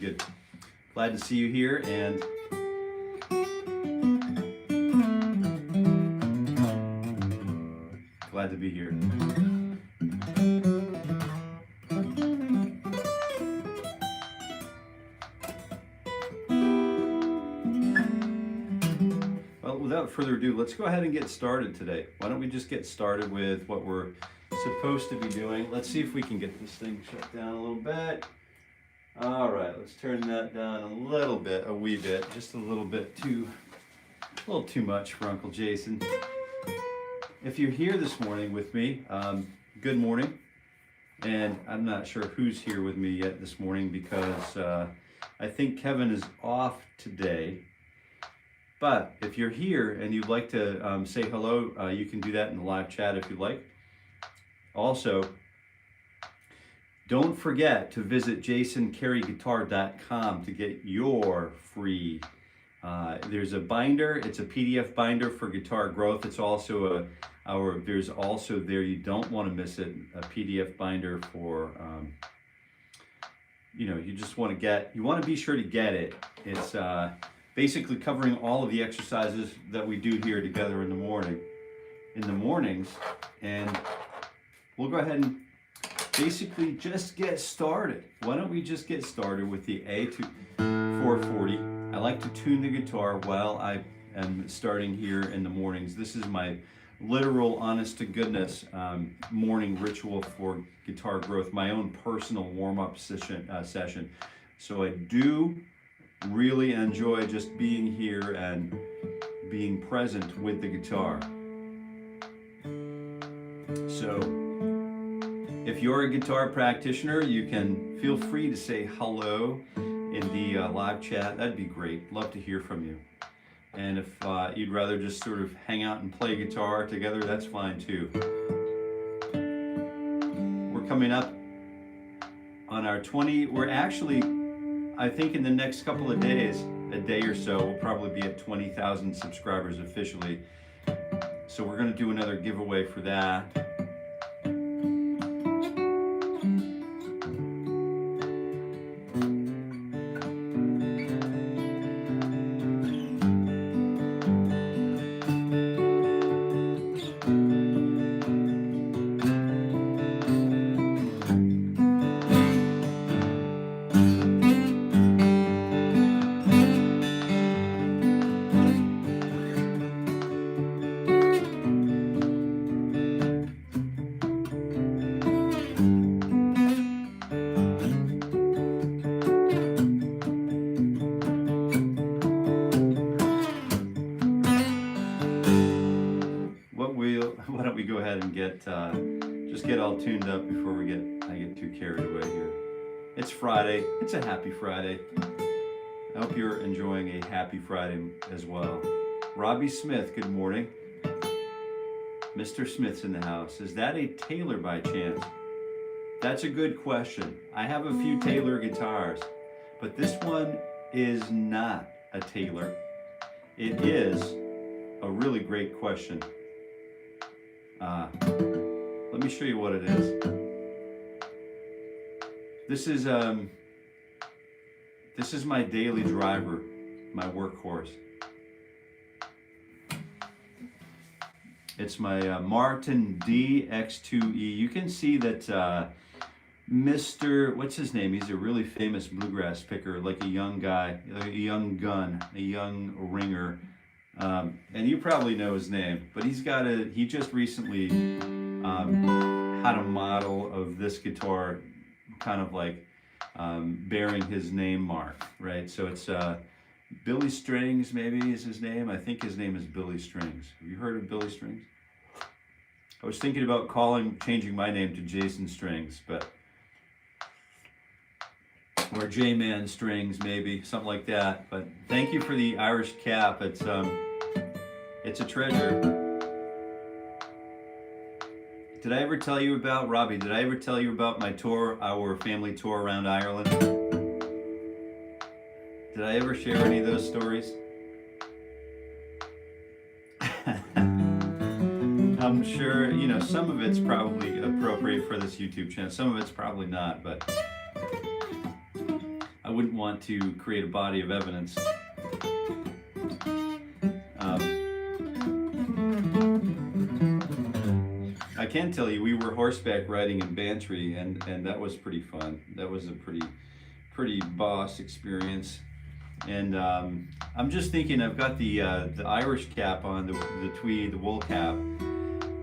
Good. Glad to see you here, and glad to be here. Well, without further ado, let's go ahead and get started today. Why don't we just get started with what we're supposed to be doing. Let's see if we can get this thing shut down a little bit. All right, let's turn that down a little bit, a wee bit, just a little too much for Uncle Jason. If you're here this morning with me, good morning. And I'm not sure who's here with me yet this morning because I think Kevin is off today. But if you're here and you'd like to say hello, you can do that in the live chat if you'd like. Also, don't forget to visit jasoncareyguitar.com to get your free. There's a binder. It's a PDF binder for guitar growth. It's also there's also there, you don't want to miss it, a PDF binder for, you just want to be sure to get it. It's basically covering all of the exercises that we do here together in the mornings, and we'll go ahead and basically just get started. Why don't we just get started with the A440. I like to tune the guitar while I am starting here in the mornings. This is my literal, honest to goodness morning ritual for guitar growth, my own personal warm-up session. So I do really enjoy just being here and being present with the guitar. So if you're a guitar practitioner, you can feel free to say hello in the live chat. That'd be great. Love to hear from you. And if you'd rather just sort of hang out and play guitar together, that's fine too. We're coming up on our we're actually, I think in the next couple of days, a day or so, we'll probably be at 20,000 subscribers officially. So we're going to do another giveaway for that. Why don't we go ahead and just get all tuned up before I get too carried away here. It's Friday. It's a happy Friday. I hope you're enjoying a happy Friday as well. Robbie Smith, good morning. Mr. Smith's in the house. Is that a Taylor by chance? That's a good question. I have a few Taylor guitars, but this one is not a Taylor. It is a really great question. Let me show you what it is. This is my daily driver, my workhorse. It's my Martin DX2E. You can see that Mr. What's his name? He's a really famous bluegrass picker, like a young guy, a young gun, a young ringer. And you probably know his name, but he just recently had a model of this guitar kind of like bearing his name mark, right? So it's Billy Strings, maybe is his name. I think his name is Billy Strings. Have you heard of Billy Strings? I was thinking about changing my name to Jason Strings, or J-Man Strings, maybe, something like that. But thank you for the Irish cap. It's a treasure. Did I ever tell you about, Robbie, did I ever tell you about my tour, our family tour around Ireland? Did I ever share any of those stories? I'm sure, some of it's probably appropriate for this YouTube channel. Some of it's probably not, but I wouldn't want to create a body of evidence. I can tell you, we were horseback riding in Bantry, and that was pretty fun. That was a pretty boss experience. And I'm just thinking, I've got the Irish cap on, the tweed, the wool cap.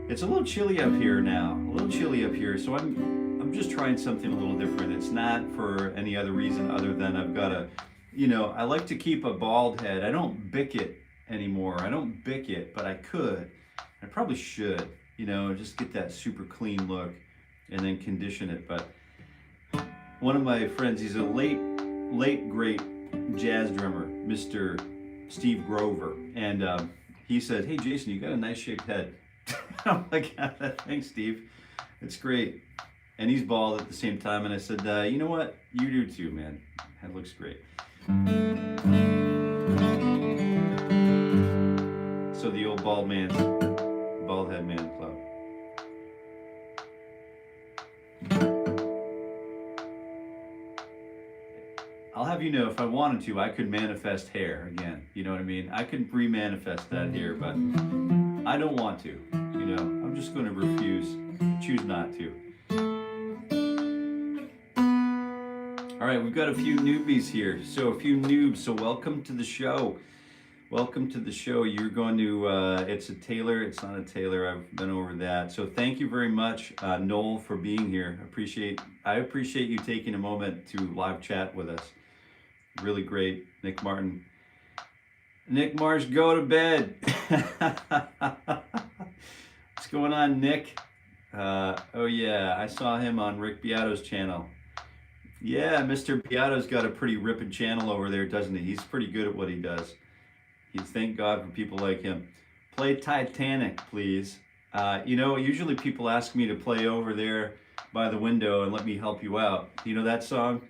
It's a little chilly up here now, a little chilly up here, so I'm just trying something a little different. It's not for any other reason other than I've got a, you know, I like to keep a bald head. I don't bick it anymore. I don't bick it, but I could. I probably should, you know, just get that super clean look and then condition it. But one of my friends, he's a late great jazz drummer, Mr. Steve Grover, and he said, "Hey Jason, you got a nice shaped head." I'm like, "Thanks, Steve. It's great." And he's bald at the same time, and I said, "You know what? You do too, man. That looks great." So the old bald head man club. I'll have you know, if I wanted to, I could manifest hair again. You know what I mean? I could re-manifest that hair, but I don't want to. You know, I'm just going to choose not to. All right, we've got a few newbies here. So a few noobs. So welcome to the show. Welcome to the show. You're going to, it's a Taylor. It's not a Taylor. I've been over that. So thank you very much, Noel, for being here. I appreciate you taking a moment to live chat with us. Really great. Nick Martin. Nick Marsh, go to bed. What's going on, Nick? Oh yeah, I saw him on Rick Beato's channel. Yeah, Mr. Beato's got a pretty ripping channel over there, doesn't he? He's pretty good at what he does. Thank God for people like him. Play Titanic, please. You know, usually people ask me to play over there by the window and let me help you out. You know that song?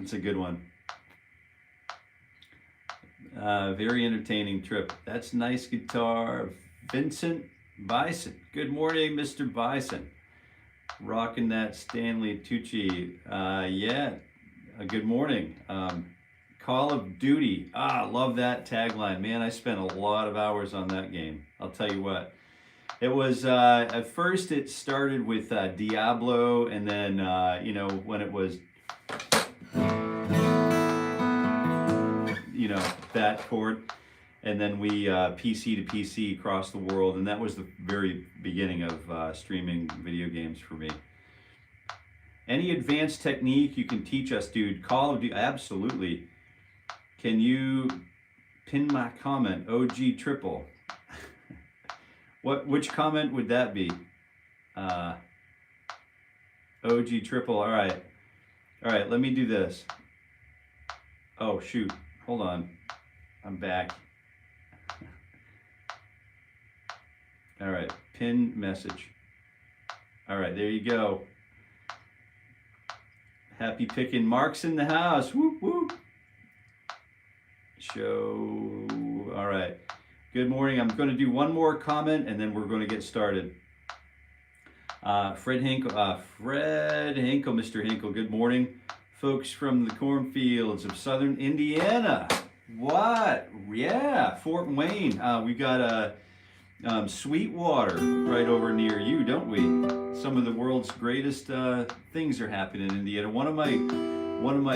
It's a good one. Very entertaining trip. That's nice guitar. Vincent Bison. Good morning, Mr. Bison. Rocking that Stanley Tucci. Yeah, good morning. Call of Duty. Love that tagline. Man, I spent a lot of hours on that game. I'll tell you what. It was, at first it started with Diablo, and then, you know, when it was, you know, that chord, and then we PC to PC across the world, and that was the very beginning of streaming video games for me. Any advanced technique you can teach us, dude? Call of Duty, absolutely. Can you pin my comment? OG triple. Which comment would that be? OG triple. All right. Let me do this. Oh shoot. Hold on. I'm back. All right. Pin message. All right. There you go. Happy picking. Mark's in the house. Whoop whoop. Show. All right. Good morning. I'm going to do one more comment and then we're going to get started. Fred Hinkle, Mr. Hinkle. Good morning, folks from the cornfields of southern Indiana. What? Yeah, Fort Wayne. We got Sweetwater right over near you, don't we? Some of the world's greatest things are happening in Indiana. One of my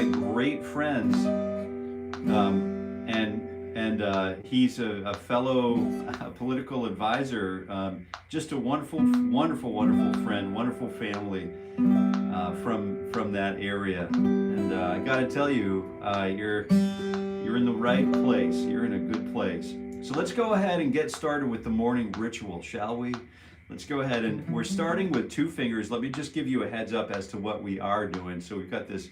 great friends. And he's a fellow political advisor, just a wonderful friend, wonderful family from that area. And I got to tell you, you're in the right place. You're in a good place. So let's go ahead and get started with the morning ritual, shall we? Let's go ahead, and we're starting with 2 fingers. Let me just give you a heads up as to what we are doing. So we've got this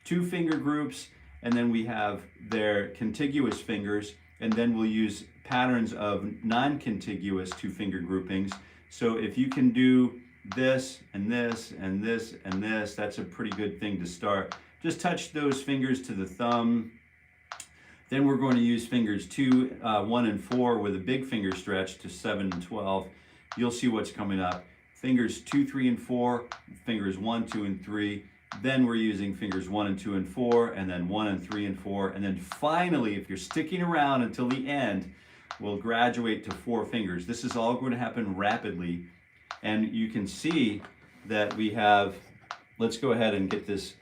2 finger groups, and then we have their contiguous fingers, and then we'll use patterns of non-contiguous 2 finger groupings. So if you can do this and this and this and this, that's a pretty good thing to start. Just touch those fingers to the thumb. Then we're going to use fingers 2, 1, and 4 with a big finger stretch to 7 and 12. You'll see what's coming up. Fingers 2, 3, and 4, fingers 1, 2, and 3, Then we're using fingers 1 and 2 and 4, and then 1 and 3 and 4, and then finally, if you're sticking around until the end, we'll graduate to 4 fingers. This is all going to happen rapidly, and you can see that we have, let's go ahead and get this,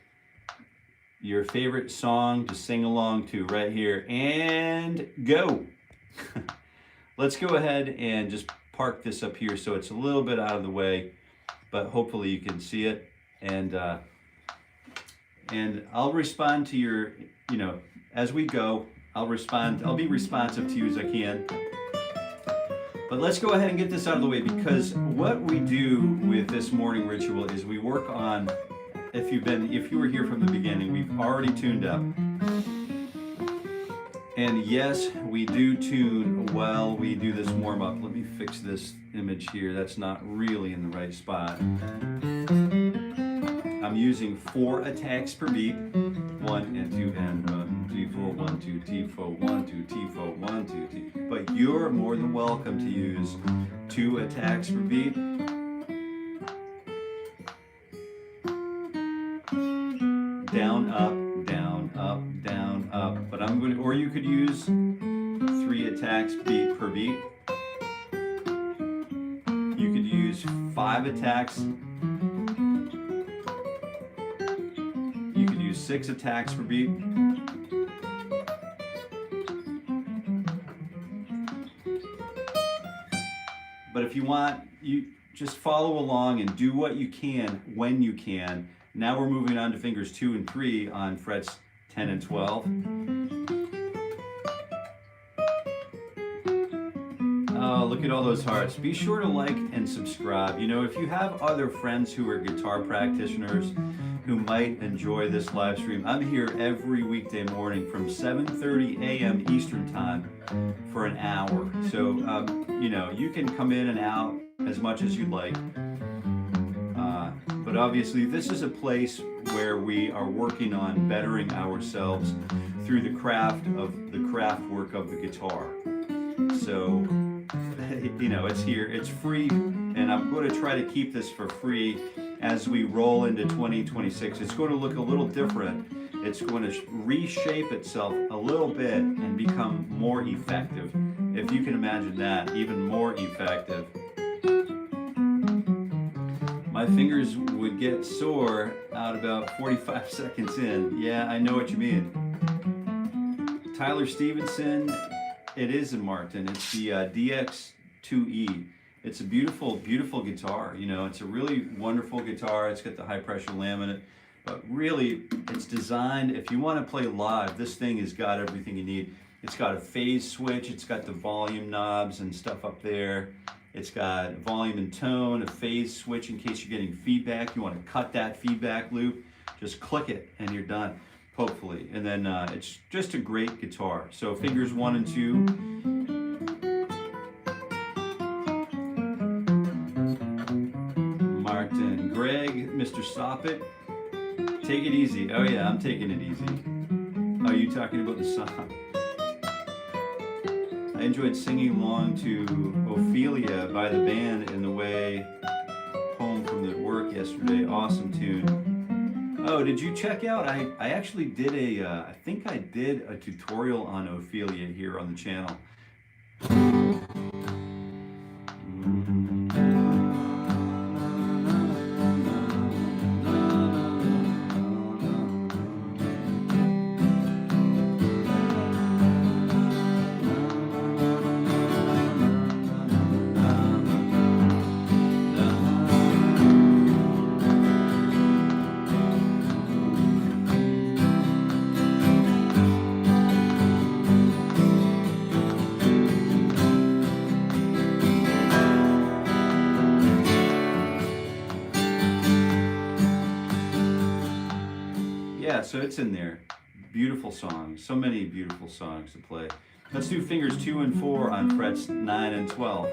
your favorite song to sing along to right here, and go. Let's go ahead and just park this up here so it's a little bit out of the way, but hopefully you can see it, and I'll respond to your, as we go, I'll be responsive to you as I can. But let's go ahead and get this out of the way, because what we do with this morning ritual is we work on, if you were here from the beginning, we've already tuned up. And yes, we do tune while we do this warm up. Let me fix this image here. That's not really in the right spot. I'm using 4 attacks per beat. 1 and 2 and 1, 2, 4, 1, 2, T, 4, 1, 2, T, 4, 1, 2, T. But you're more than welcome to use 2 attacks per beat. Down, up, down, up, down, up. But I'm going to, or you could use 3 attacks beat per beat. You could use 5 attacks. You could use 6 attacks per beat. But if you want, you just follow along and do what you can when you can. Now we're moving on to fingers 2 and 3 on frets 10 and 12. Oh, look at all those hearts. Be sure to like and subscribe. If you have other friends who are guitar practitioners who might enjoy this live stream, I'm here every weekday morning from 7:30 a.m. Eastern time for an hour. So, you can come in and out as much as you'd like. But obviously, this is a place where we are working on bettering ourselves through the craft work of the guitar. So, it's here, it's free, and I'm going to try to keep this for free as we roll into 2026. It's going to look a little different. It's going to reshape itself a little bit and become more effective. If you can imagine that, even more effective. My fingers would get sore out about 45 seconds in. Yeah, I know what you mean. Tyler Stevenson, it is a Martin. It's the DX2E. It's a beautiful, beautiful guitar. It's a really wonderful guitar. It's got the high pressure laminate, but really it's designed, if you want to play live, this thing has got everything you need. It's got a phase switch. It's got the volume knobs and stuff up there. It's got volume and tone, a phase switch in case you're getting feedback. You want to cut that feedback loop, just click it and you're done, hopefully. And then it's just a great guitar. So fingers 1 and 2. Martin, Greg, Mr. Soppet, take it easy. Oh yeah, I'm taking it easy. Oh, you talking about the song? I enjoyed singing along to Ophelia by the band in the way home from the work yesterday. Awesome tune. Oh, did you check out? I actually did I think I did a tutorial on Ophelia here on the channel. So it's in there. Beautiful songs. So many beautiful songs to play. Let's do fingers 2 and 4 on frets 9 and 12.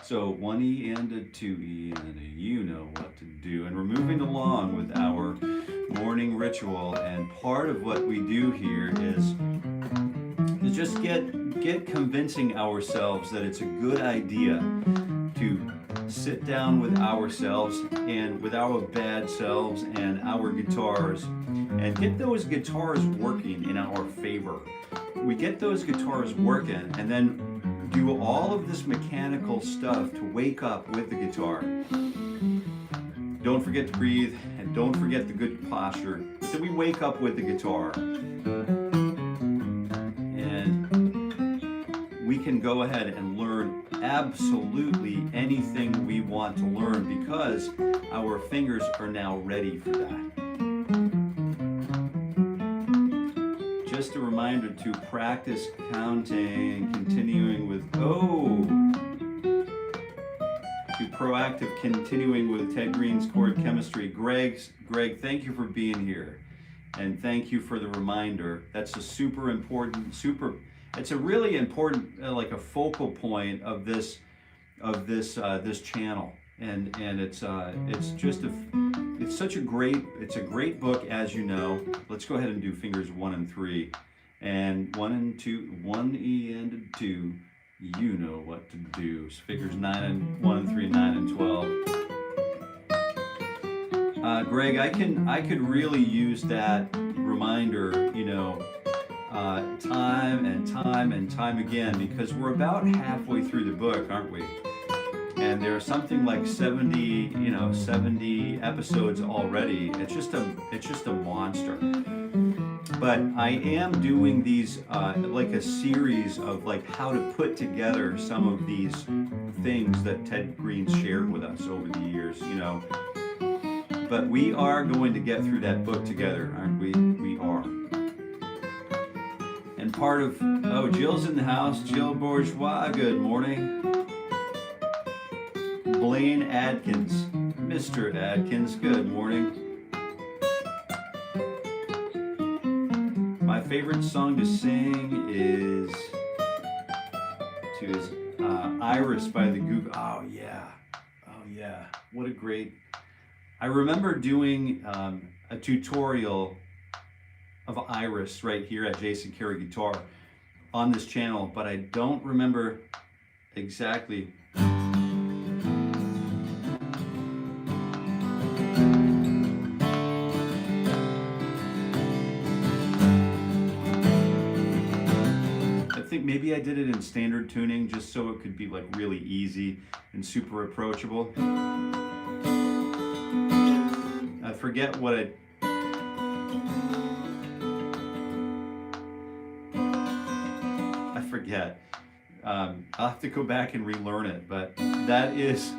So 1 E and a 2 E and a you know what to do. And we're moving along with our morning ritual. And part of what we do here is just get convincing ourselves that it's a good idea to sit down with ourselves and with our bad selves and our guitars and get those guitars working in our favor. We get those guitars working and then do all of this mechanical stuff to wake up with the guitar. Don't forget to breathe and don't forget the good posture. But then we wake up with the guitar. And we can go ahead and learn absolutely anything we want to learn because our fingers are now ready for that. Just a reminder to practice counting, continuing with to proactive, continuing with Ted Green's chord chemistry. Greg, thank you for being here, and thank you for the reminder. That's a super important, it's a really important, like a focal point of this channel, and it's such a great book, as you know. Let's go ahead and do fingers 1 and 3, and 1 and 2, 1 E and 2. You know what to do. So figures 1 and 3, 9 and 12. Greg, I could really use that reminder, you know, time and time again, because we're about halfway through the book, aren't we? And there are something like 70 episodes already. It's just a monster. But I am doing these like a series of like how to put together some of these things that Ted Green shared with us over the years, you know. But we are going to get through that book together, aren't we? We are. And part of, Jill's in the house. Jill Bourgeois, good morning. Blaine Adkins, Mr. Adkins, good morning. My favorite song to sing is Iris by the Google. Oh yeah, what a great. I remember doing a tutorial of Iris right here at Jason Carey Guitar on this channel, but I don't remember exactly. Maybe I did it in standard tuning just so it could be like really easy and super approachable. I forget what I forget. I'll have to go back and relearn it, but that is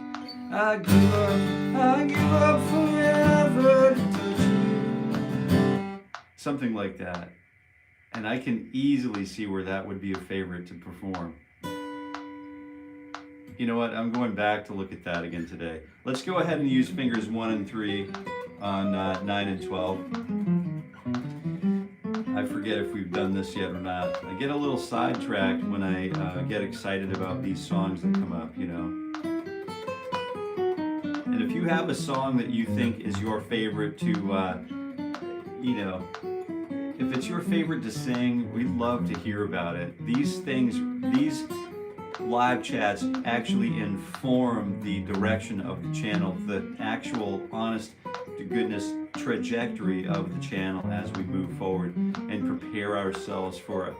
I give up forever to touch you. Something like that. And I can easily see where that would be a favorite to perform. You know what? I'm going back to look at that again today. Let's go ahead and use fingers 1 and 3 on 9 and 12. I forget if we've done this yet or not. I get a little sidetracked when I get excited about these songs that come up, you know. And if you have a song that you think is your favorite to, you know, if it's your favorite to sing, we'd love to hear about it. These live chats actually inform the direction of the channel, the actual honest to goodness trajectory of the channel as we move forward and prepare ourselves for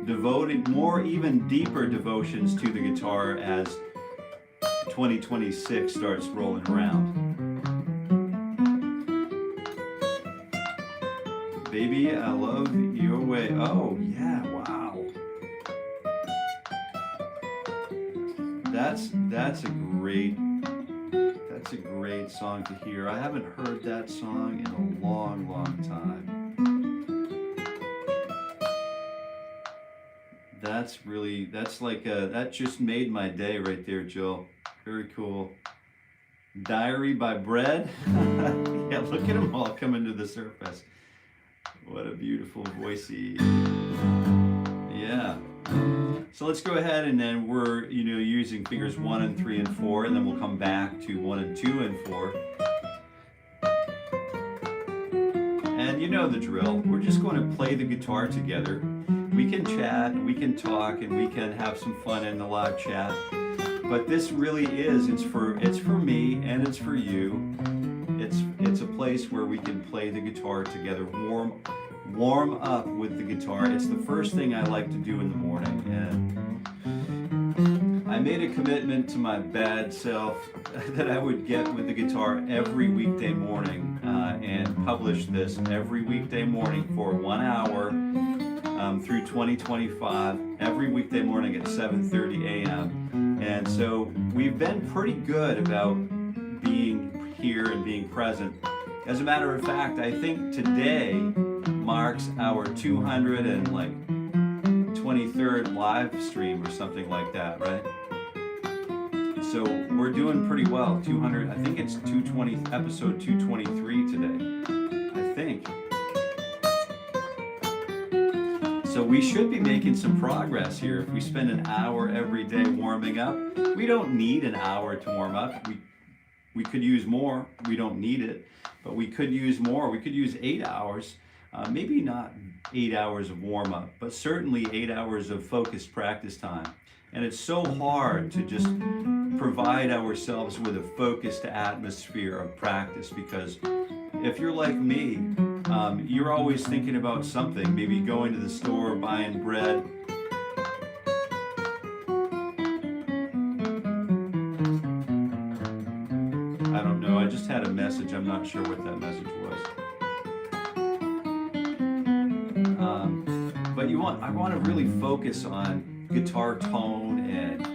devoting more, even deeper devotions to the guitar as 2026 starts rolling around. Baby, I love your way. Oh, yeah, wow. That's a great song to hear. I haven't heard that song in a long, long time. That just made my day right there, Jill. Very cool. Diary by Bread. Yeah, look at them all coming to the surface. What a beautiful voicey. Yeah. So let's go ahead and then we're, using fingers 1 and 3 and 4, and then we'll come back to 1 and 2 and 4. And you know the drill. We're just going to play the guitar together. We can chat, we can talk, and we can have some fun in the live chat. But this really is, it's for me and it's for you. It's a place where we can play the guitar together, warm up with the guitar. It's the first thing I like to do in the morning, and I made a commitment to my bad self that I would get with the guitar every weekday morning and publish this every weekday morning for 1 hour through 2025, every weekday morning at 7:30 a.m. And so we've been pretty good about being here and being present. As a matter of fact, I think today marks our 223rd live stream or something like that, right? So we're doing pretty well. 200, I think it's episode 223 today, I think. So we should be making some progress here if we spend an hour every day warming up. We don't need an hour to warm up. We could use more. We don't need it, but we could use more. We could use 8 hours. Maybe not 8 hours of warm up, but certainly 8 hours of focused practice time. And it's so hard to just provide ourselves with a focused atmosphere of practice, because if you're like me, you're always thinking about something, maybe going to the store, buying bread. I don't know, I just had a message, I'm not sure what that message was. But I want to really focus on guitar tone and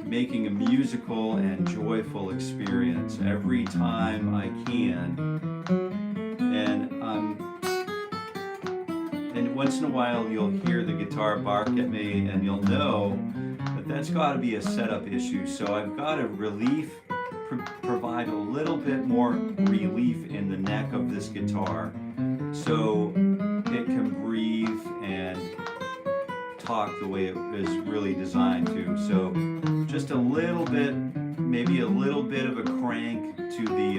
making a musical and joyful experience every time I can. And once in a while you'll hear the guitar bark at me and you'll know that that's got to be a setup issue. So I've got to provide a little bit more relief in the neck of this guitar so it can breathe and talk the way it is really designed to. So just a little bit, maybe a little bit of a crank to the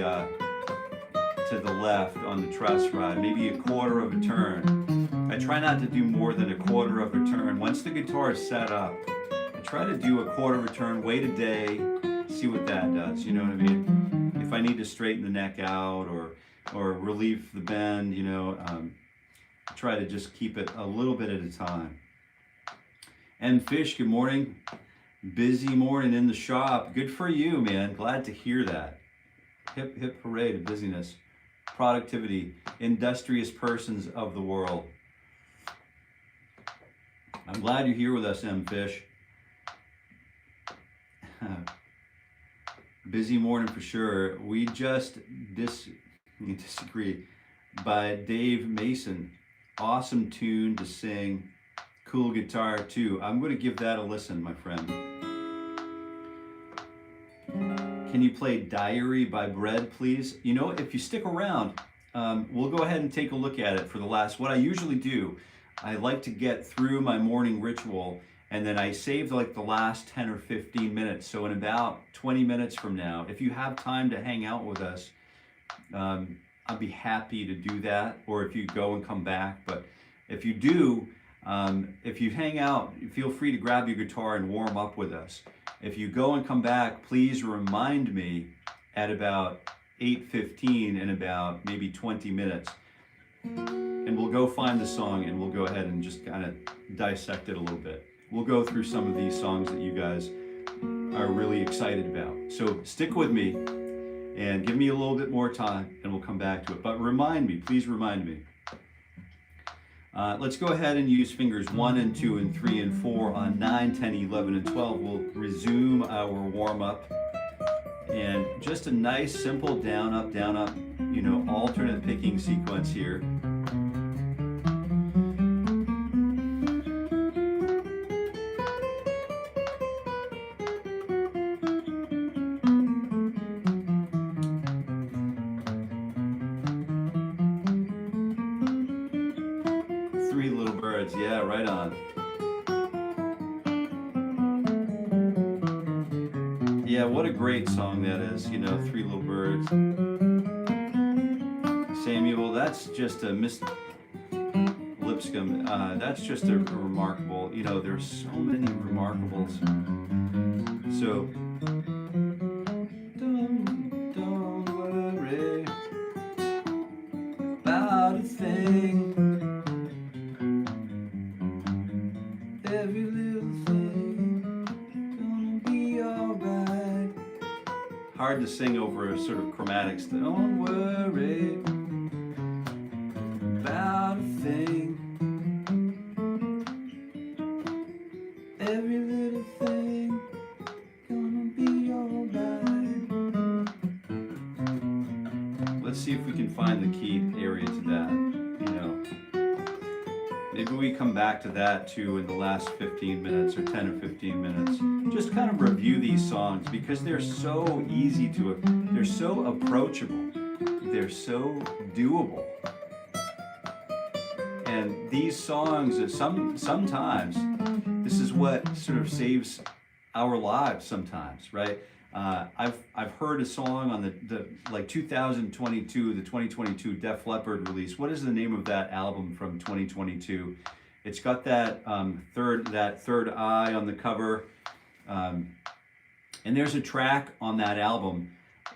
left on the truss rod, maybe a quarter of a turn. I try not to do more than a quarter of a turn. Once the guitar is set up, I try to do a quarter of a turn, wait a day, see what that does, you know what I mean? If I need to straighten the neck out or relieve the bend, you know, I try to just keep it a little bit at a time. And Fish, good morning. Busy morning in the shop. Good for you, man. Glad to hear that. Hip, hip hooray to busyness. Productivity. Industrious persons of the world. I'm glad you're here with us, M. Fish. Busy morning for sure. We just disagree. By Dave Mason. Awesome tune to sing. Cool guitar too. I'm going to give that a listen, my friend. Can you play Diary by Bread, please? You know, if you stick around, we'll go ahead and take a look at it for the last. What I usually do, I like to get through my morning ritual, and then I save like the last 10 or 15 minutes. So in about 20 minutes from now, if you have time to hang out with us, I'd be happy to do that, or if you go and come back. But if you do, if you hang out, feel free to grab your guitar and warm up with us. If you go and come back, please remind me at about 8:15 in about maybe 20 minutes. And we'll go find the song and we'll go ahead and just kind of dissect it a little bit. We'll go through some of these songs that you guys are really excited about. So stick with me and give me a little bit more time and we'll come back to it. But remind me, please remind me. Let's go ahead and use fingers 1 and 2 and 3 and 4 on 9, 10, 11, and 12. We'll resume our warm-up. And just a nice, simple down, up, you know, alternate picking sequence here. Yeah, right on. Yeah, what a great song that is, you know, Three Little Birds. Samuel, that's just a lip Lipscomb, that's just a remarkable, you know, there's so many remarkables. So, don't worry about a thing. Every little thing gonna be alright. Hard to sing over a sort of chromatics. Don't worry about a thing. Every little thing gonna be alright. Let's see if we can find the key area to that, you know. Maybe we come back to that too in the last 15 minutes or 10 or 15 minutes. Just kind of review these songs because they're so easy to, they're so approachable, they're so doable. And these songs, sometimes, this is what sort of saves our lives sometimes, right? I've heard a song on the like 2022, the 2022 Def Leppard release. What is the name of that album from 2022? It's got that third eye on the cover, and there's a track on that album,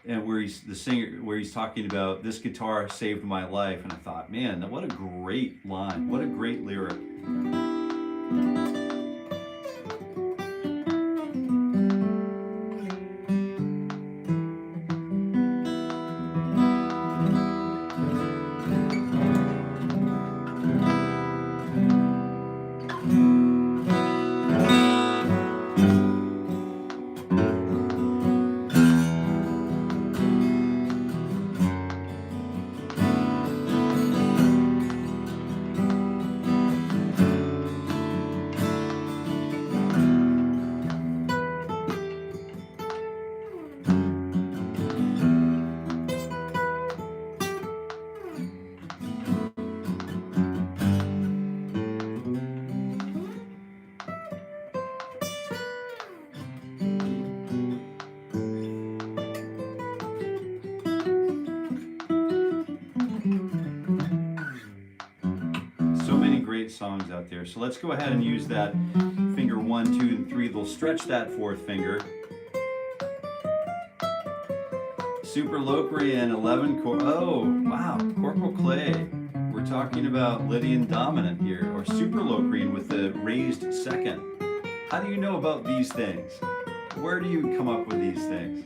and where he's talking about this guitar saved my life, and I thought, man, what a great line, what a great lyric. Songs out there. So let's go ahead and use that finger 1, 2, and 3. They'll stretch that fourth finger. Super Locrian 11 chord. Oh, wow. Corporal Clay. We're talking about Lydian dominant here, or Super Locrian with the raised second. How do you know about these things? Where do you come up with these things?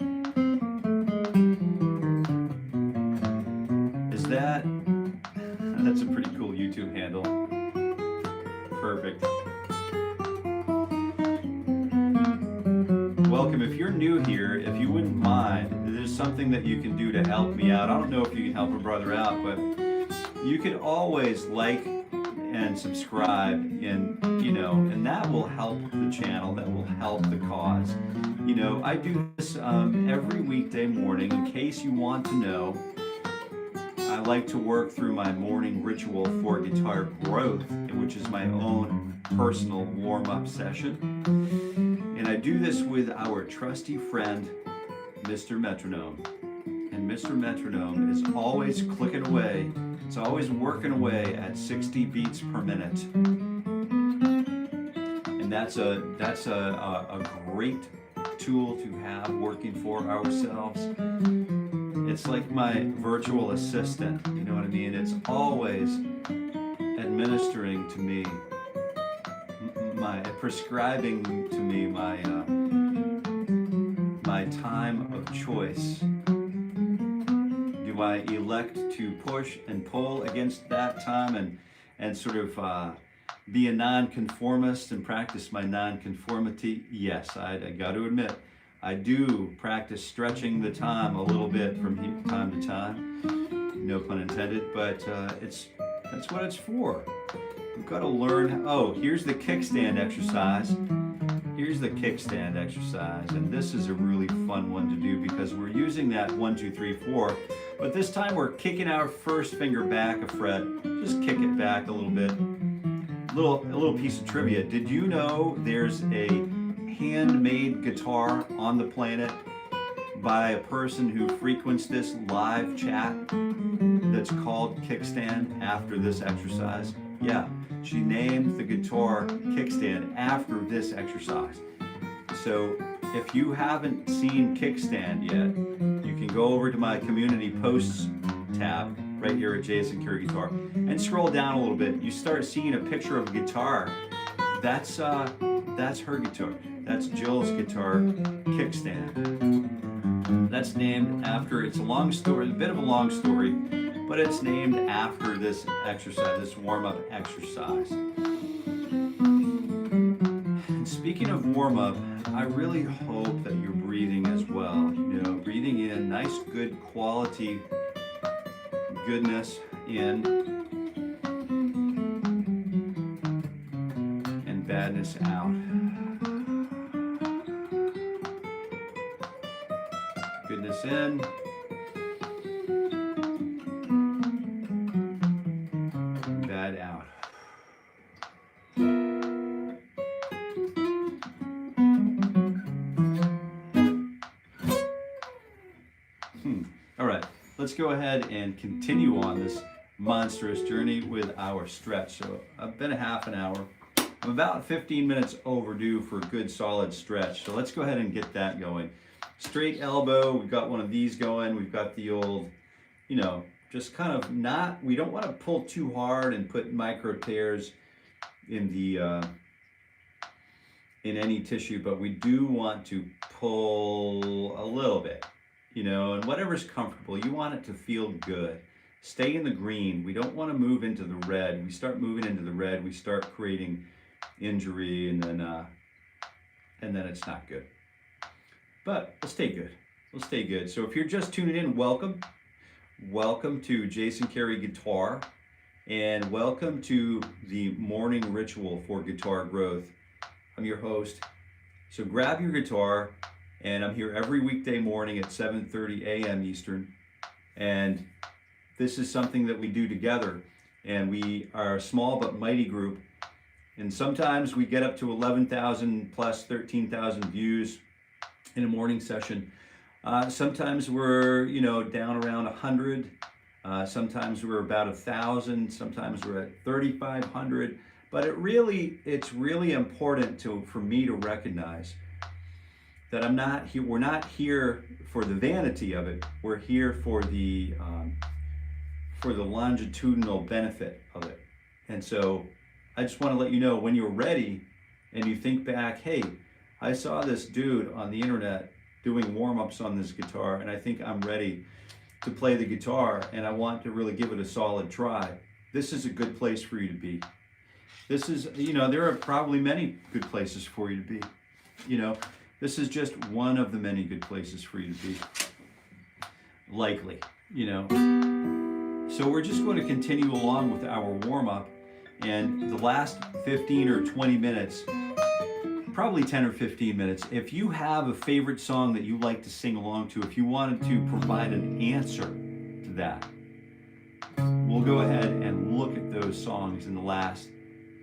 That's a pretty cool YouTube handle. Perfect. Welcome. If you're new here, if you wouldn't mind, there's something that you can do to help me out. I don't know if you can help a brother out, but you can always like and subscribe, and that will help the channel, that will help the cause. I do this every weekday morning. In case you want to know, I like to work through my morning ritual for guitar growth, which is my own personal warm-up session. And I do this with our trusty friend, Mr. Metronome. And Mr. Metronome is always clicking away. It's always working away at 60 beats per minute. And that's a great tool to have working for ourselves. It's like my virtual assistant, you know what I mean? It's always administering to me, prescribing to me my time of choice. Do I elect to push and pull against that time and sort of be a nonconformist and practice my nonconformity? Yes, I got to admit, I do practice stretching the time a little bit from time to time, no pun intended, but that's what it's for. We've got to learn. Oh, here's the kickstand exercise. Here's the kickstand exercise, and this is a really fun one to do because we're using that 1, 2, 3, 4, but this time we're kicking our first finger back a fret. Just kick it back a little bit. A little piece of trivia. Did you know there's a handmade guitar on the planet by a person who frequents this live chat that's called Kickstand after this exercise? Yeah, she named the guitar kickstand after this exercise. So if you haven't seen kickstand yet, you can go over to my community posts tab right here at Jason Carey Guitar and scroll down a little bit. You start seeing a picture of a guitar. That's her guitar. That's Jill's guitar kickstand. That's named after, it's a long story, a bit of a long story, but it's named after this exercise, this warm-up exercise. And speaking of warm-up, I really hope that you're breathing as well. You know, breathing in nice, good quality goodness in and badness out. Goodness in. Bad out. All right, let's go ahead and continue on this monstrous journey with our stretch. So I've been a half an hour. I'm about 15 minutes overdue for a good solid stretch. So let's go ahead and get that going. Straight elbow, we've got one of these going. We've got the old, you know, just kind of not, we don't want to pull too hard and put micro tears in the, in any tissue, but we do want to pull a little bit, you know, and whatever's comfortable. You want it to feel good. Stay in the green. We don't want to move into the red. We start moving into the red, we start creating injury, and then it's not good. But we'll stay good. We'll stay good. So if you're just tuning in, welcome. Welcome to Jason Carey Guitar, and welcome to the morning ritual for guitar growth. I'm your host. So grab your guitar, and I'm here every weekday morning at 7:30 a.m. Eastern. And this is something that we do together. And we are a small but mighty group. And sometimes we get up to 11,000 plus 13,000 views in a morning session. Sometimes we're, you know, down around 100. Sometimes we're about 1,000. Sometimes we're at 3,500. But it's really important for me to recognize that I'm not here. We're not here for the vanity of it. We're here for the longitudinal benefit of it. And so I just want to let you know, when you're ready and you think back, hey, I saw this dude on the internet doing warm-ups on this guitar, and I think I'm ready to play the guitar, and I want to really give it a solid try. This is a good place for you to be. This is, you know, there are probably many good places for you to be. You know, this is just one of the many good places for you to be. Likely, you know. So we're just going to continue along with our warm-up, and the last 15 or 20 minutes, probably 10 or 15 minutes, if you have a favorite song that you like to sing along to, if you wanted to provide an answer to that, we'll go ahead and look at those songs in the last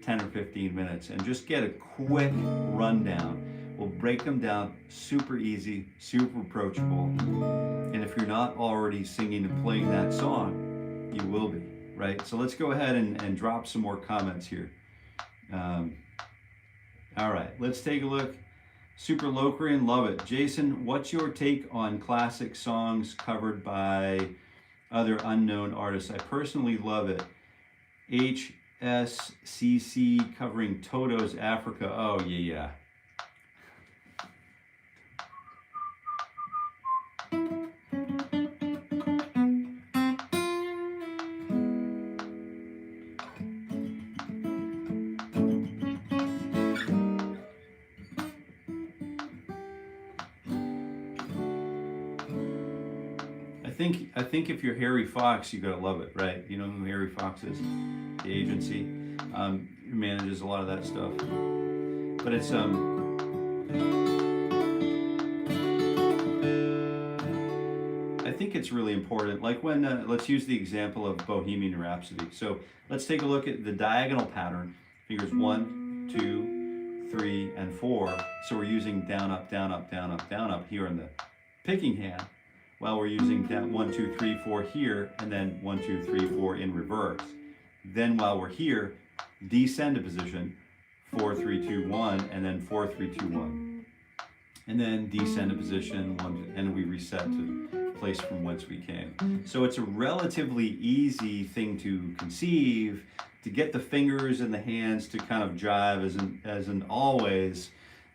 10 or 15 minutes and just get a quick rundown. We'll break them down super easy, super approachable. And if you're not already singing and playing that song, you will be, right? So let's go ahead and drop some more comments here. All right, let's take a look. Super Locrian, love it. Jason, what's your take on classic songs covered by other unknown artists? I personally love it. HSCC covering Toto's Africa. Oh, yeah. I think if you're Harry Fox, you gotta love it, right? You know who Harry Fox is? The agency manages a lot of that stuff. But it's I think it's really important. Like when let's use the example of Bohemian Rhapsody. So let's take a look at the diagonal pattern. Fingers 1, 2, 3, and 4. So we're using down, up, down, up, down, up, down, up here in the picking hand, while we're using down 1, 2, 3, 4 here, and then 1, 2, 3, 4 in reverse. Then while we're here, descend to position 4, 3, 2, 1, and then 4, 3, 2, 1, and then descend to position 1, and we reset to place from whence we came. So it's a relatively easy thing to conceive, to get the fingers and the hands to kind of jive, as in always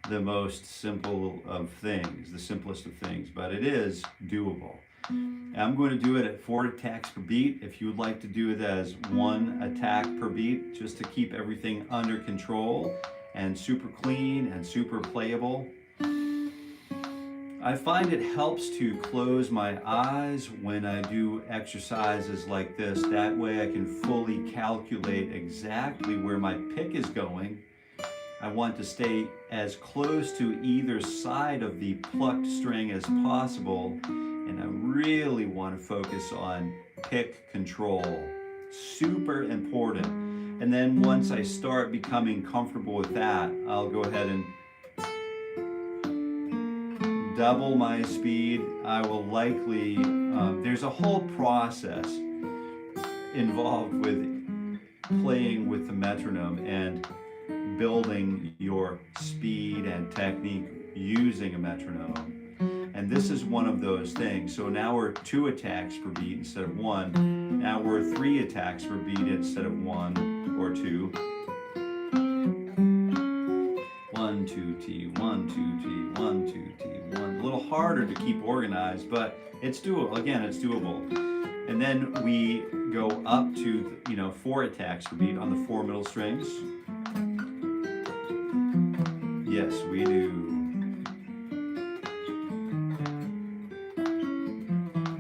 the most simple of things, the simplest of things, but it is doable. I'm going to do it at 4 attacks per beat. If you would like to do it as 1 attack per beat, just to keep everything under control and super clean and super playable. I find it helps to close my eyes when I do exercises like this. That way I can fully calculate exactly where my pick is going. I want to stay as close to either side of the plucked string as possible, and I really want to focus on pick control. Super important. And then once I start becoming comfortable with that, I'll go ahead and double my speed. I will likely, there's a whole process involved with playing with the metronome and building your speed and technique using a metronome. And this is one of those things. So now we're 2 attacks per beat instead of 1. Now we're 3 attacks per beat instead of 1 or 2. 1, 2, T, 1, 2, T, 1, 2, T, 1. A little harder to keep organized, but it's doable. Again, it's doable. And then we go up to, 4 attacks per beat on the 4 middle strings. Yes, we do.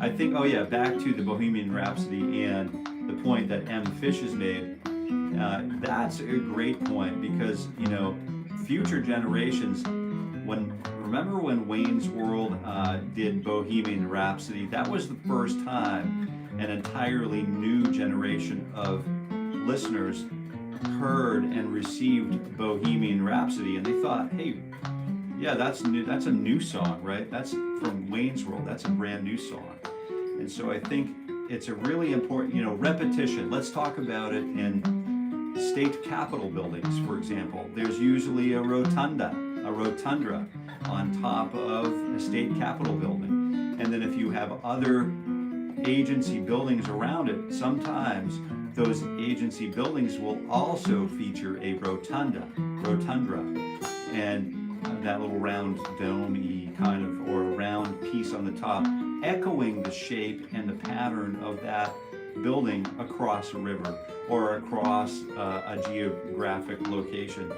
I think, oh yeah, back to the Bohemian Rhapsody and the point that M. Fish has made. That's a great point because, future generations, remember when Wayne's World did Bohemian Rhapsody? That was the first time an entirely new generation of listeners heard and received Bohemian Rhapsody, and they thought, hey, yeah, that's new. That's a new song, right? That's from Wayne's World. That's a brand new song. And so I think it's a really important, repetition. Let's talk about it in state capitol buildings, for example. There's usually a rotunda on top of a state capitol building. And then if you have other agency buildings around it, sometimes those agency buildings will also feature a rotunda, and that little round dome-y kind of, or a round piece on the top, echoing the shape and the pattern of that building across a river or across a geographic location.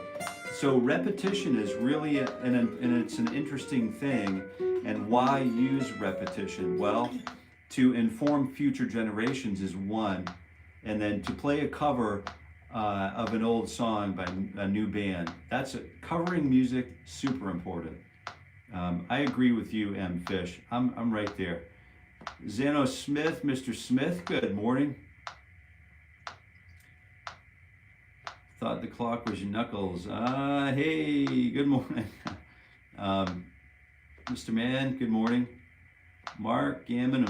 So repetition is really, and it's an interesting thing. And why use repetition? Well, to inform future generations is one, and then to play a cover of an old song by a new band. Covering music, super important. I agree with you, M. Fish. I'm right there. Zeno Smith, Mr. Smith, good morning. Thought the clock was your knuckles. Hey, good morning. Mr. Mann, good morning. Mark Gaming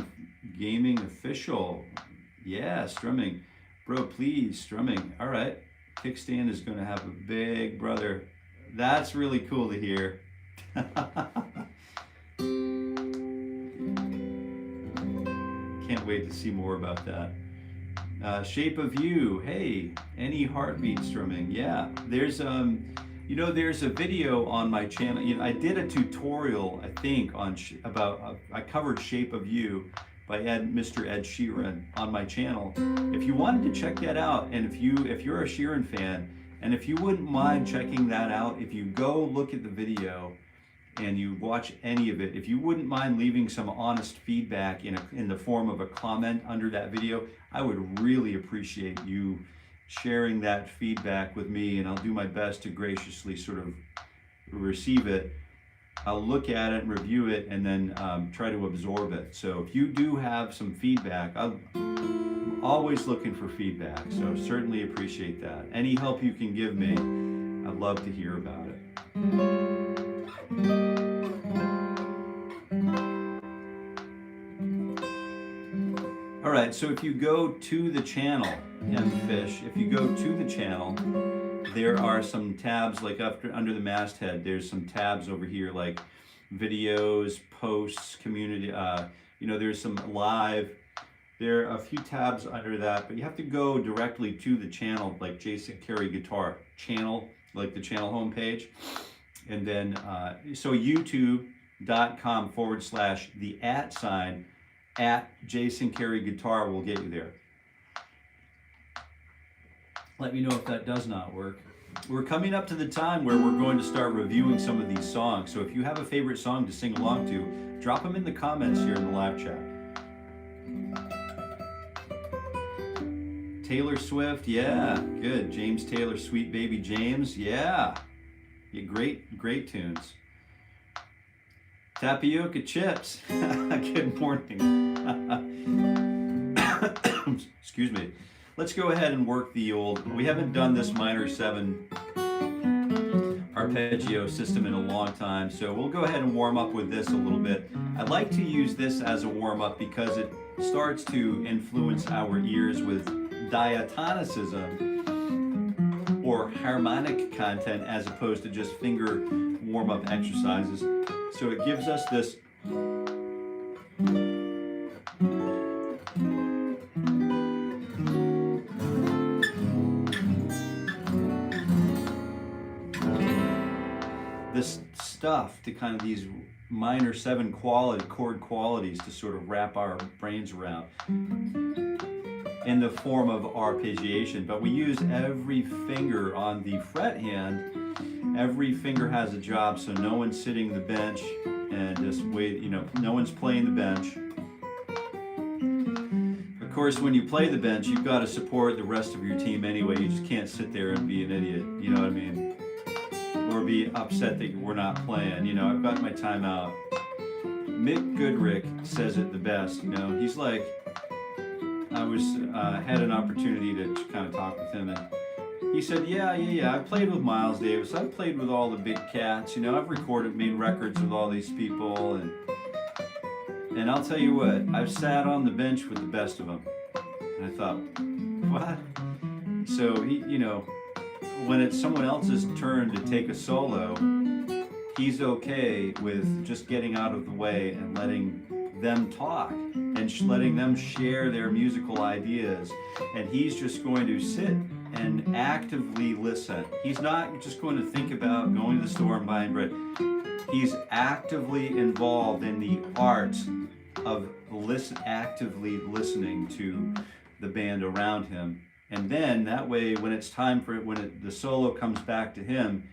Official. Yeah, strumming. Bro, please, strumming. All right. Kickstand is going to have a big brother. That's really cool to hear. Can't wait to see more about that. Shape of You. Hey, any heartbeat strumming? Yeah, there's there's a video on my channel. I did a tutorial, I think, on I covered Shape of You by Mr. Ed Sheeran on my channel. If you wanted to check that out, and if you're a Sheeran fan, and if you wouldn't mind checking that out, if you go look at the video and you watch any of it, if you wouldn't mind leaving some honest feedback in the form of a comment under that video, I would really appreciate you sharing that feedback with me, and I'll do my best to graciously sort of receive it. I'll look at it and review it, and then try to absorb it. So if you do have some feedback, I'm always looking for feedback, so certainly appreciate that. Any help you can give me, I'd love to hear about it. All right, so if you go to the channel, Fish. If you go to the channel, there are some tabs like under the masthead. There's some tabs over here like videos, posts, community. There's some live. There are a few tabs under that, but you have to go directly to the channel, like Jason Carey Guitar channel, like the channel homepage, and then so youtube.com/the @Jason Carey Guitar will get you there. Let me know if that does not work. We're coming up to the time where we're going to start reviewing some of these songs. So if you have a favorite song to sing along to, drop them in the comments here in the live chat. Taylor Swift, yeah, good. James Taylor, Sweet Baby James, yeah. Great tunes. Tapioca Chips, good morning. Excuse me. Let's go ahead and work the old, we haven't done this minor 7 arpeggio system in a long time, so we'll go ahead and warm up with this a little bit. I like to use this as a warm up because it starts to influence our ears with diatonicism or harmonic content as opposed to just finger warm up exercises. So it gives us this stuff to kind of these minor 7 chord qualities to sort of wrap our brains around in the form of arpeggiation. But we use every finger on the fret hand. Every finger has a job, so no one's sitting the bench and just wait, no one's playing the bench. Of course, when you play the bench, you've got to support the rest of your team anyway. You just can't sit there and be an idiot, you know what I mean? Or be upset that we're not playing. I've got my timeout. Mick Goodrick says it the best. He's like, I had an opportunity to kind of talk with him, and he said, yeah, I played with Miles Davis. I've played with all the big cats. I've made records with all these people, and I'll tell you what, I've sat on the bench with the best of them. And I thought, what? So he, when it's someone else's turn to take a solo, he's okay with just getting out of the way and letting them talk and letting them share their musical ideas. And he's just going to sit and actively listen. He's not just going to think about going to the store and buying bread. He's actively involved in the art of actively listening to the band around him. And then that way, when it's time for it, the solo comes back to him,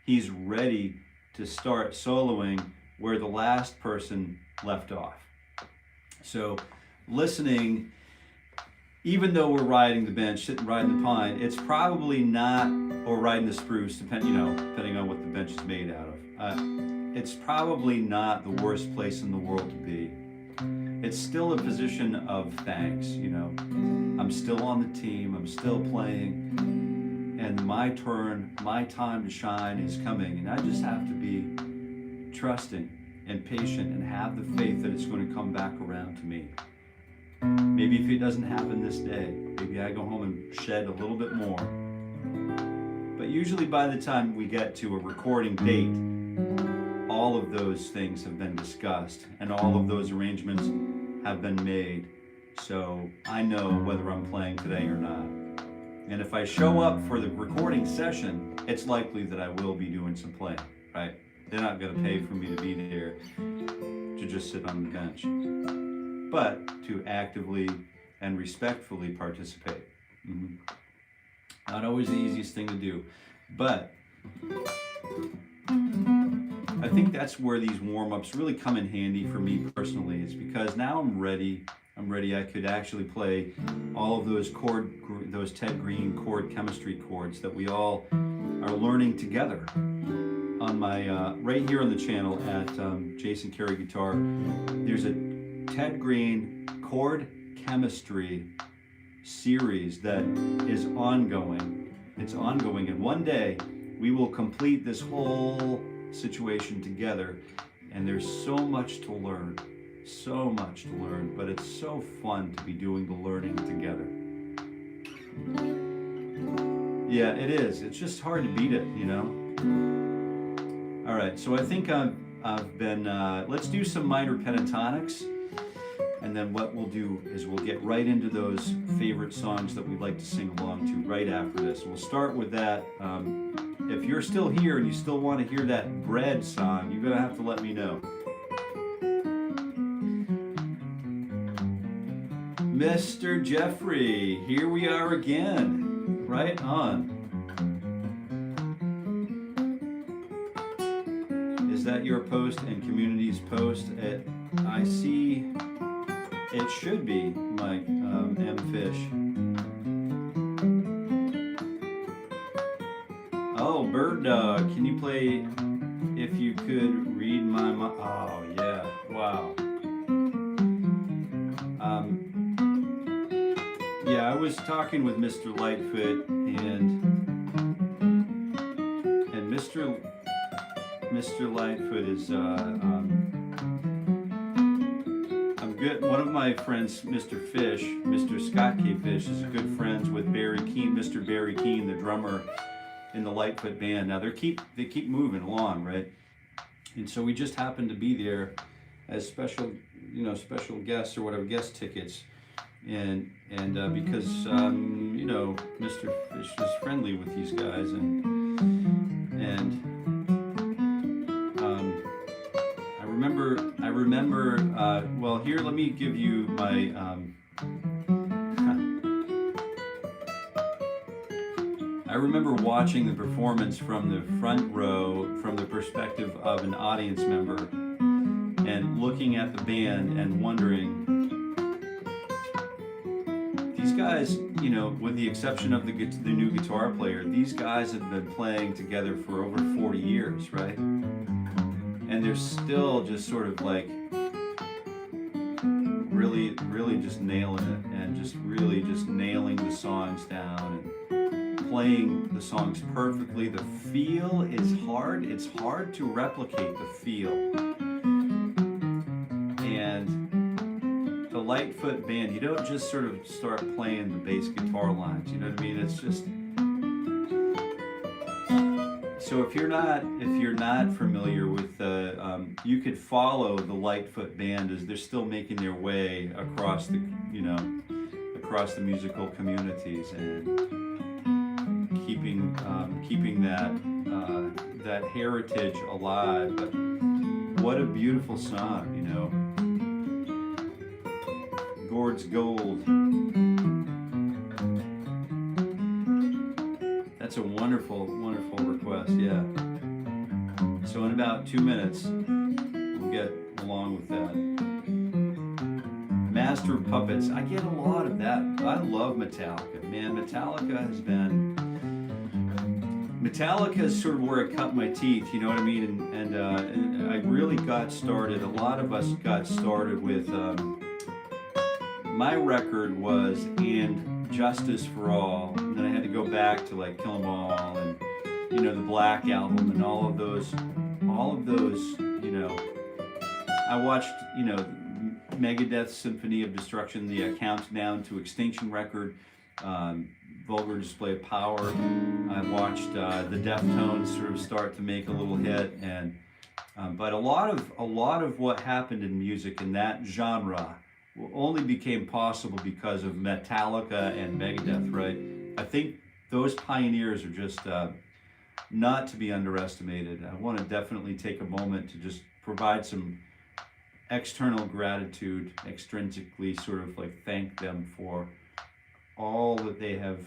he's ready to start soloing where the last person left off. So listening, even though we're riding the bench, sitting riding the pine, it's probably not, or riding the spruce, depending on what the bench is made out of. It's probably not the worst place in the world to be. It's still a position of thanks, I'm still on the team, I'm still playing, and my turn, my time to shine is coming, and I just have to be trusting and patient and have the faith that it's going to come back around to me. Maybe if it doesn't happen this day, maybe I go home and shed a little bit more. But usually by the time we get to a recording date, all of those things have been discussed and all of those arrangements have been made. So I know whether I'm playing today or not. And if I show up for the recording session, it's likely that I will be doing some playing, right? They're not going to pay for me to be there to just sit on the bench, but to actively and respectfully participate. Not always the easiest thing to do, but I think that's where these warm-ups really come in handy for me personally. It's because now I'm ready. I could actually play all of those Ted Green chord chemistry chords that we all are learning together on my right here on the channel at Jason Carey Guitar. There's a Ted Green chord chemistry series that is ongoing. It's ongoing, and one day we will complete this whole situation together, and there's so much to learn, but it's so fun to be doing the learning together. Yeah, it is. It's just hard to beat it, you know. All right, so I think I've been. Let's do some minor pentatonics, and then what we'll do is we'll get right into those favorite songs that we'd like to sing along to right after this. We'll start with that. If you're still here and you still want to hear that bread song, you're gonna have to let me know. Mr. Jeffrey, here we are again. Right on. Is that your post and community's post? I see it should be, Mike, M. Fish. Oh, Bird Dog, can you play If You Could Read My Mind? Oh, yeah, wow. Yeah, I was talking with Mr. Lightfoot and Mr. Lightfoot is I'm good. One of my friends, Mr. Fish, Mr. Scott K. Fish, is good friends with Barry Keane, Mr. Barry Keane, the drummer in the Lightfoot band. Now they keep moving along, right? And so we just happened to be there as special guests or whatever, guest tickets. And because Mr. Fish is friendly with these guys, and I remember. Well, here, let me give you my. I remember watching the performance from the front row, from the perspective of an audience member, and looking at the band and wondering. These guys, with the exception of the new guitar player, these guys have been playing together for over 40 years, right? And they're still just sort of like really, really just nailing it, and just really just nailing the songs down and playing the songs perfectly. The feel is hard. It's hard to replicate the feel. And the Lightfoot band, you don't just sort of start playing the bass guitar lines, you know what I mean? It's just so if you're not familiar with you could follow the Lightfoot band as they're still making their way across the musical communities and keeping that heritage alive. But what a beautiful song, Gord's Gold. That's a wonderful, wonderful request, yeah. So in about 2 minutes, we'll get along with that. Master of Puppets, I get a lot of that. I love Metallica. Man, Metallica is sort of where it cut my teeth, you know what I mean? And I really got started, a lot of us got started with, my record was And Justice for All, and then I had to go back to like Kill 'Em All and the Black Album and all of those, I watched Megadeth's Symphony of Destruction, the Countdown to Extinction record, Vulgar Display of Power. I watched the Deftones sort of start to make a little hit, and but a lot of what happened in music in that genre only became possible because of Metallica and Megadeth, right? I think those pioneers are just not to be underestimated. I want to definitely take a moment to just provide some external gratitude, extrinsically sort of like thank them for all that they have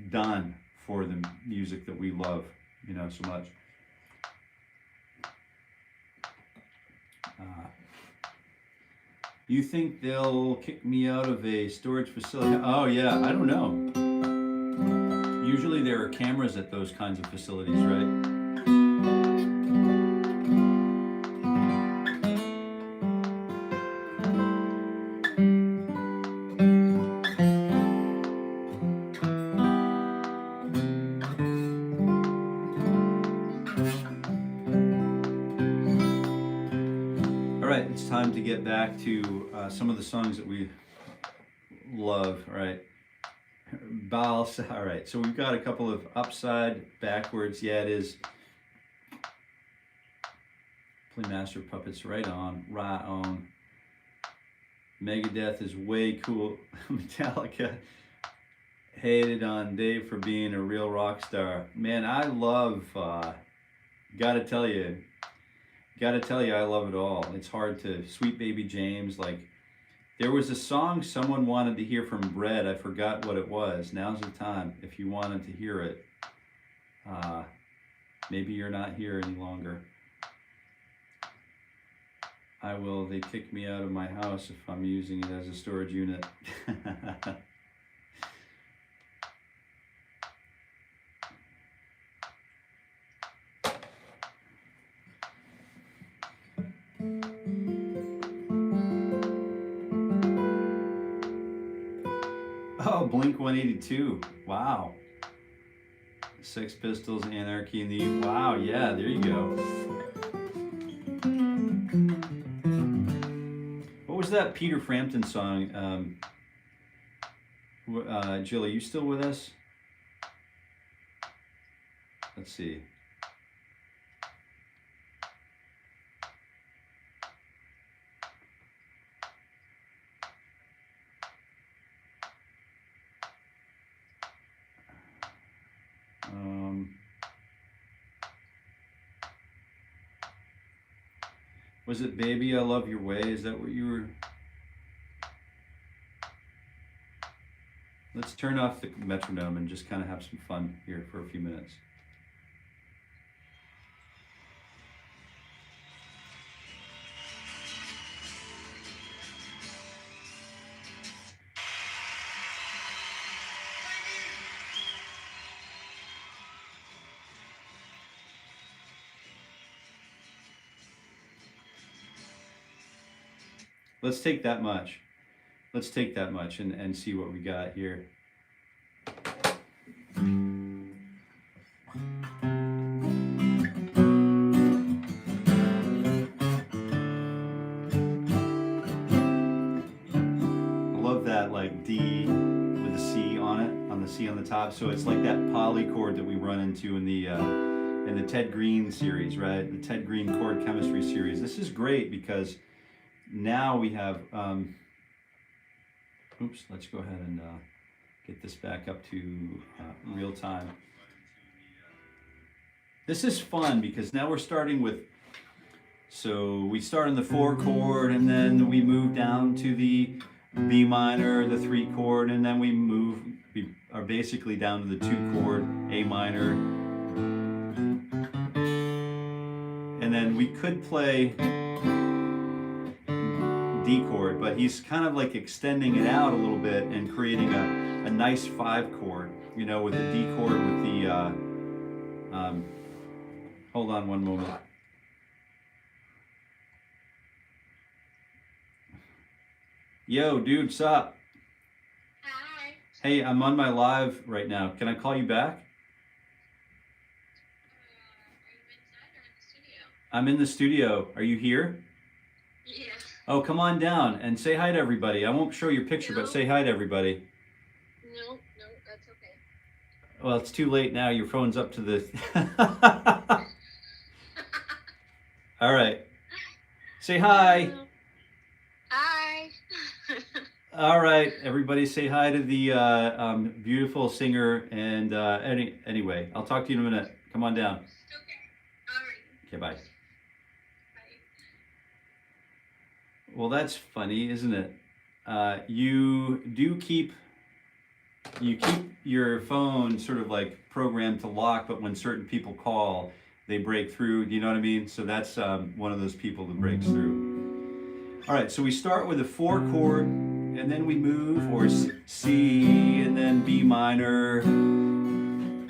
done for the music that we love, so much. You think they'll kick me out of a storage facility? Oh yeah, I don't know. Usually there are cameras at those kinds of facilities, right? Time to get back to some of the songs that we love, right? Balsa. All right, so we've got a couple of upside, backwards. Yeah, it is. Play Master of Puppets, right on, right on. Megadeth is way cool. Metallica hated on Dave for being a real rock star. Man, I love, gotta tell you, I love it all. It's hard to, Sweet Baby James, like, there was a song someone wanted to hear from Bread. I forgot what it was. Now's the time if you wanted to hear it. Maybe you're not here any longer. I will. They kick me out of my house if I'm using it as a storage unit. Oh, Blink 182. Wow. Sex Pistols, Anarchy in the... Wow, yeah, there you go. What was that Peter Frampton song? Jill, are you still with us? Let's see. Was it Baby I Love Your Way? Is that what you were? Let's turn off the metronome and just kind of have some fun here for a few minutes. Let's take that much. Let's take that much and see what we got here. I love that, like D with a C on it, on the C on the top. So it's like that poly chord that we run into in the Ted Green series, right? The Ted Green chord chemistry series. This is great because now we have, oops, let's go ahead and get this back up to real time. This is fun because now we're starting with, so we start in the 4 chord and then we move down to the B minor, the 3 chord, and then we are basically down to the 2 chord, A minor. And then we could play D chord, but he's kind of like extending it out a little bit and creating a nice 5 chord, you know, with the D chord with the, hold on one moment. Yo, dude, sup? Hi. Hey, I'm on my live right now. Can I call you back? Are you inside or in the studio? I'm in the studio. Are you here? Yeah. Oh, come on down and say hi to everybody. I won't show your picture, but say hi to everybody. No, that's okay. Well, it's too late now. Your phone's up to the... All right. Say hi. Hi. All right, everybody say hi to the beautiful singer. And anyway, I'll talk to you in a minute. Come on down. Okay. All right. Okay, bye. Bye. Well, that's funny, isn't it? You keep your phone sort of like programmed to lock, but when certain people call, they break through. Do you know what I mean? So that's one of those people that breaks through. All right, so we start with a 4 chord, and then we move, or C, and then B minor. And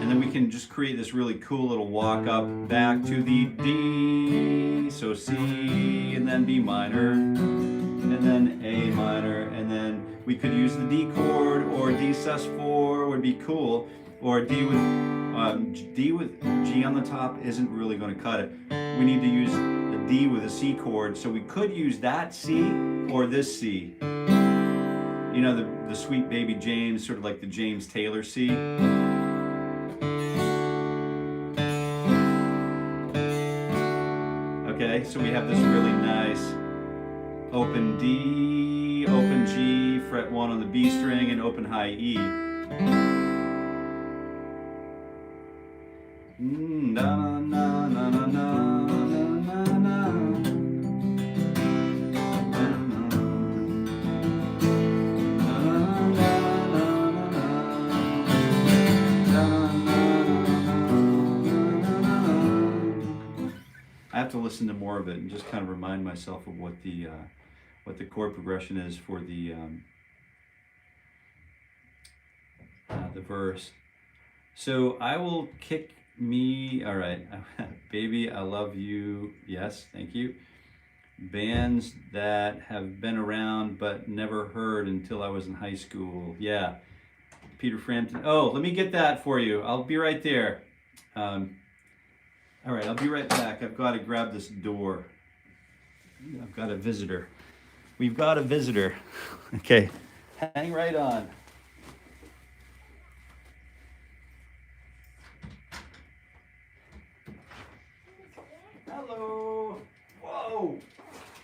then we can just create this really cool little walk up back to the D. So C, and then B minor, and then A minor, and then we could use the D chord, or D sus4 would be cool, or D with G on the top isn't really going to cut it. We need to use a D with a C chord, so we could use that C or this C. You know, the Sweet Baby James, sort of like the James Taylor C. Okay, so we have this really nice open D, open G, fret 1 on the B string, and open high E. Na, na, na, na, na, na, na, na. I have to listen to more of it and just kind of remind myself of what the chord progression is for the verse. So I will kick me. All right, baby, I love you. Yes, thank you. Bands that have been around but never heard until I was in high school. Yeah, Peter Frampton. Oh, let me get that for you. I'll be right there. All right, I'll be right back. I've got to grab this door. I've got a visitor. We've got a visitor. Okay, hang right on. Hello. Whoa.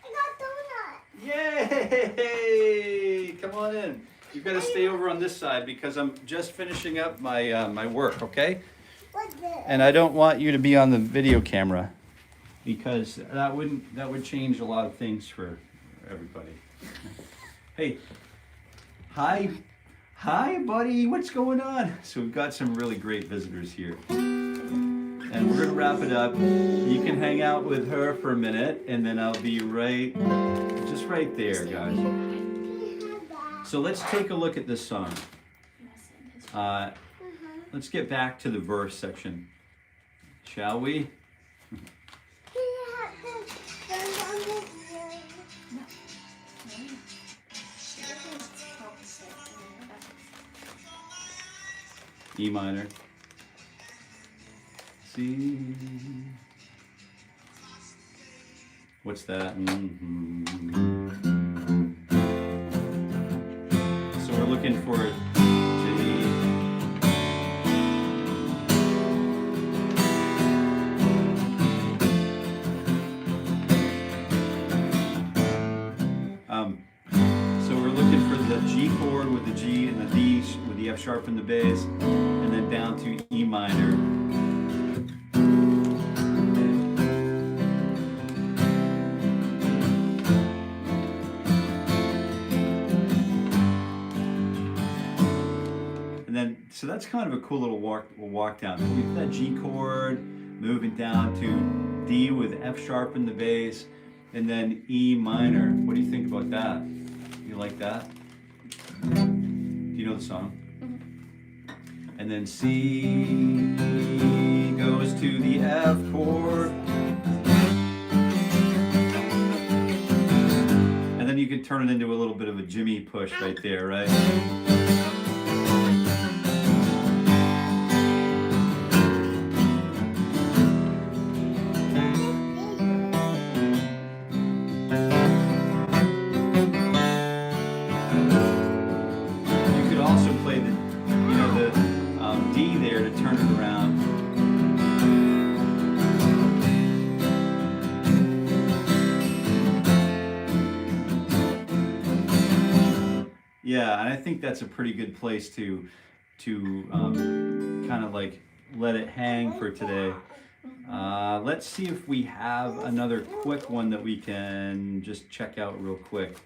I got donut. Yay! Come on in. You've got to stay over on this side because I'm just finishing up my my work. Okay. And I don't want you to be on the video camera because that would change a lot of things for everybody. Hey, hi, buddy, what's going on? So we've got some really great visitors here, and we're gonna wrap it up. You can hang out with her for a minute, and then I'll be just right there, guys. So let's take a look at this song. Let's get back to the verse section, shall we? E minor. C. What's that? So we're looking for G. So we're looking for the G chord with the G and the D with the F sharp and the bass, and then down to E minor. And then, so that's kind of a cool little walk down. So we've that G chord, moving down to D with F sharp in the bass, and then E minor. What do you think about that? You like that? Do you know the song? Mm-hmm. And then C goes to the F chord. And then you can turn it into a little bit of a Jimmy push right there, right? Yeah, and I think that's a pretty good place to kind of like let it hang for today. Let's see if we have another quick one that we can just check out real quick.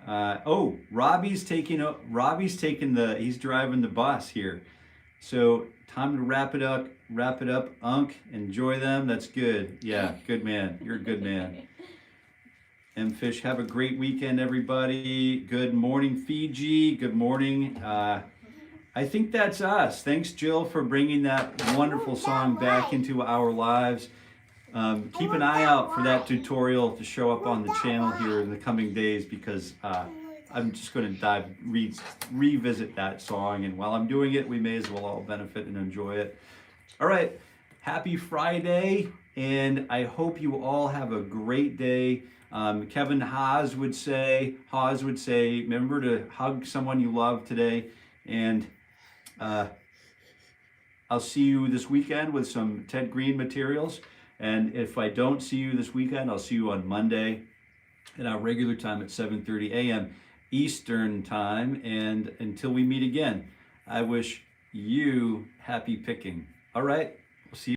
Oh, Robbie's taking he's driving the bus here. So time to wrap it up, Unc. Enjoy them. That's good. Yeah, good man. You're a good man. M Fish, have a great weekend, everybody. Good morning, Fiji. Good morning. I think that's us. Thanks, Jill, for bringing that wonderful song back into our lives. Keep an eye out for that tutorial to show up on the channel here in the coming days, because I'm just going to revisit that song. And while I'm doing it, we may as well all benefit and enjoy it. All right. Happy Friday. And I hope you all have a great day. Kevin Haas would say, remember to hug someone you love today. And I'll see you this weekend with some Ted Green materials. And if I don't see you this weekend, I'll see you on Monday at our regular time at 7:30 a.m. Eastern time. And until we meet again, I wish you happy picking. All right?